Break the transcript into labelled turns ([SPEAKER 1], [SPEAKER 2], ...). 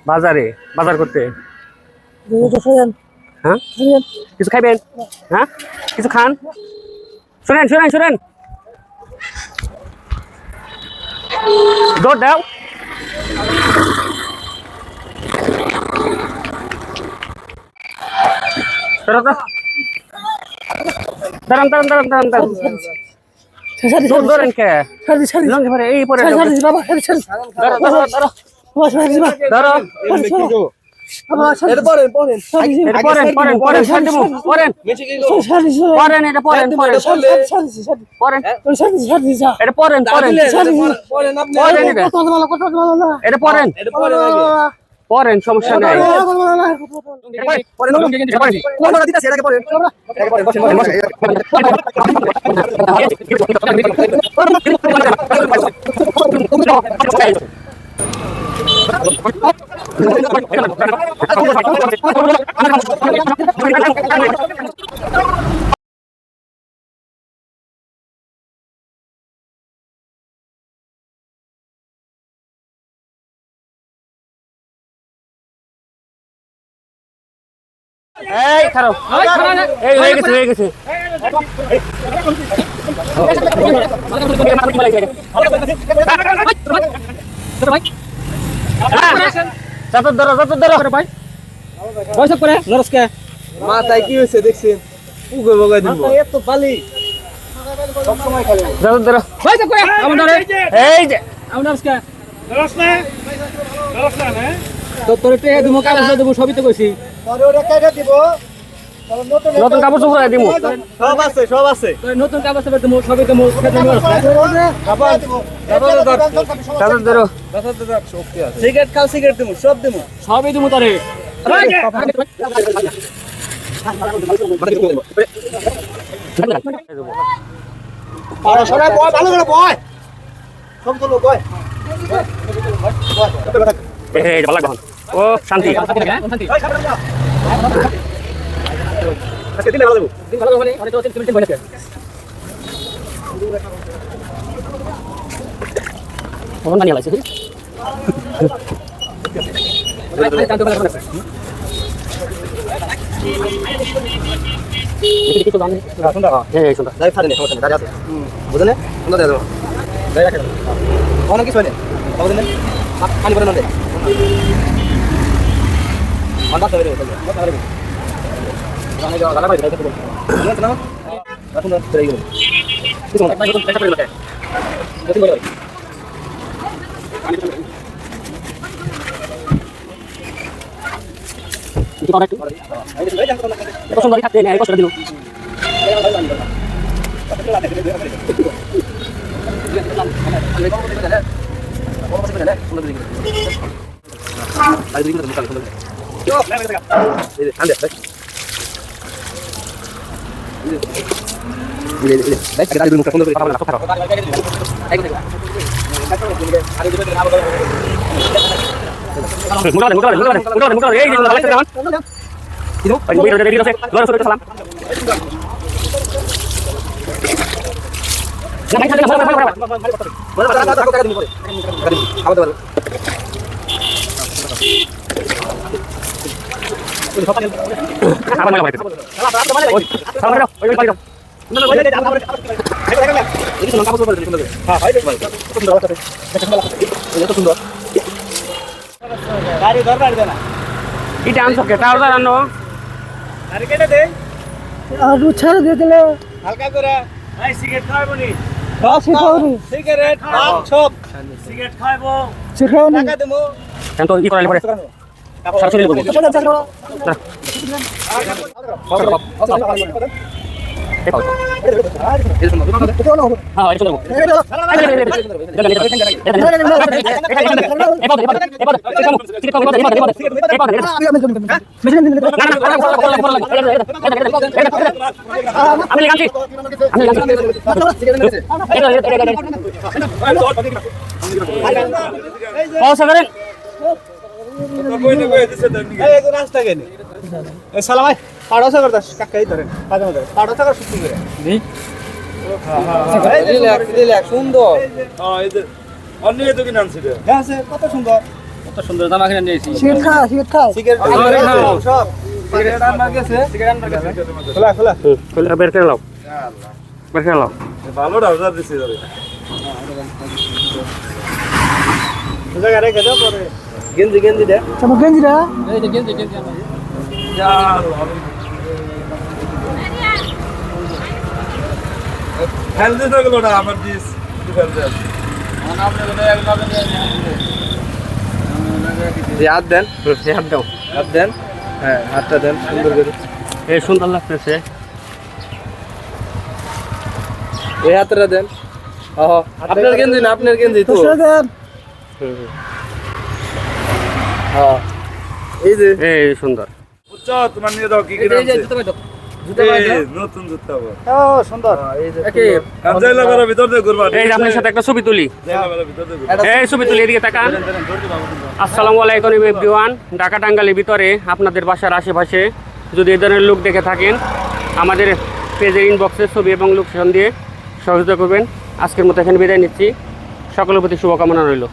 [SPEAKER 1] বাজারে বাজার করতে। হ্যাঁ কিছু খাইবেন? হ্যাঁ কিছু খান। শুনেন শুনেন শুনেন, দৌড় দাও। দাঁড়ান দাঁড়ান দাঁড়ান দাঁড়ান দাঁড়ান, দৌড়েন কে? লঙ্গি পরে এই পরে ধরো। এটা পরেন পরেন পরেন পরেন পরেন পরেন পরেন এটা পরেন পরেন পরেন এটা পরেন পরেন এটা পরেন পরেন, সমস্যা নেই। এই খারাপ, এই হয়ে গেছে হয়ে গেছে।
[SPEAKER 2] মাথায় কি হয়েছে দেখছেন? উগে বগাই দিব এত বালি সব সময় খালি
[SPEAKER 1] এই যে
[SPEAKER 2] তোর টেকা দিব, কাগজ দিব, সবই তো কইছি।
[SPEAKER 1] নতুন কাপড় চোপড় দিব,
[SPEAKER 2] সব আছে সব আছে। নতুন কাগজ দিব, সবই তো সিগারেট খাও, সিগারেট দিব, সব দিব, সবই দিব তোরে। ভালো করে বয়, সব তো লোক বয়।
[SPEAKER 1] ও শান্তি বানিয়ে লাগছে।
[SPEAKER 2] অনেক কিছু হয় পানি পরে নদে এটা আনছো কে? টাওয়ার আনো আরে কেটে দে
[SPEAKER 3] আর ছেড়ে দিয়ে দিলে
[SPEAKER 2] হালকা করে। ভাই সিগারেট খাইবো নি?
[SPEAKER 3] সিগারেট
[SPEAKER 2] সব সিগারেট খাইবো,
[SPEAKER 3] শিখাও না
[SPEAKER 2] টাকা দেবো।
[SPEAKER 1] কেন তো ই করালে পরে সরাসরি বলবো।
[SPEAKER 2] সালামাই পাড়াশা করতাস কাকাই ধরেন পাজামা ধরেন পাড়াশা কর সুতি করে জি রিল্যাক্স রিল্যাক্স সুন্দর। হ্যাঁ এই যে
[SPEAKER 4] অন্য তো কি নামছিল
[SPEAKER 2] আছে কত সুন্দর
[SPEAKER 1] কত সুন্দর জামা কিনে নিয়েছি
[SPEAKER 3] সিগারেট খা সিগারেট খাও
[SPEAKER 2] সিগারেট সব সিগারেট আনবার গেছে খোলা খোলা
[SPEAKER 1] খোলা বের করে লাও বের করে লাও
[SPEAKER 4] ভালো ডাউজার দিছি ধরে
[SPEAKER 2] জায়গা রেখে দাও পরে গেঞ্জি গেঞ্জি দে
[SPEAKER 3] তোমার গেঞ্জিরা
[SPEAKER 1] এই যে গেঞ্জি গেঞ্জি আমার
[SPEAKER 4] হেলদি থাকলো না আমার দিস হেলদি
[SPEAKER 2] হাত দেন
[SPEAKER 1] হাত দাও
[SPEAKER 2] হাত দেন হ্যাঁ হাতটা দেন সুন্দর করে
[SPEAKER 1] এই সুন্দর লাগতেছে
[SPEAKER 2] এই হাতটা দেন ওহ আপনার গেঞ্জি না আপনার গেঞ্জি তো
[SPEAKER 3] তোর দেন
[SPEAKER 2] হ্যাঁ এই যে
[SPEAKER 1] এই সুন্দর
[SPEAKER 4] বুঝছো তোমার নিয়ে দাও কি কি নামছে নতুন জুতা আবার
[SPEAKER 3] ও সুন্দর
[SPEAKER 2] এই যে
[SPEAKER 4] কাঞ্জাইলা করার ভিতর দিয়ে ঘুরবা
[SPEAKER 1] এই যে আপনার সাথে একটা ছবি তুলি
[SPEAKER 4] জাইলা করার ভিতর দিয়ে ঘুরবা
[SPEAKER 1] এই ছবি তুলি এদিকে তাকান আসসালামু আলাইকুম এভরিওয়ান ঢাকা টাঙ্গাইলের ভিতরে আপনাদের বাসার আশেপাশে যদি এই ধরনের লোক দেখে থাকেন আমাদের পেজের ইনবক্সে ছবি এবং লোকেশন দিয়ে সহযোগিতা করবেন আজকের মতো এখানে বিদায় নিচ্ছি সকলের প্রতি শুভকামনা রইল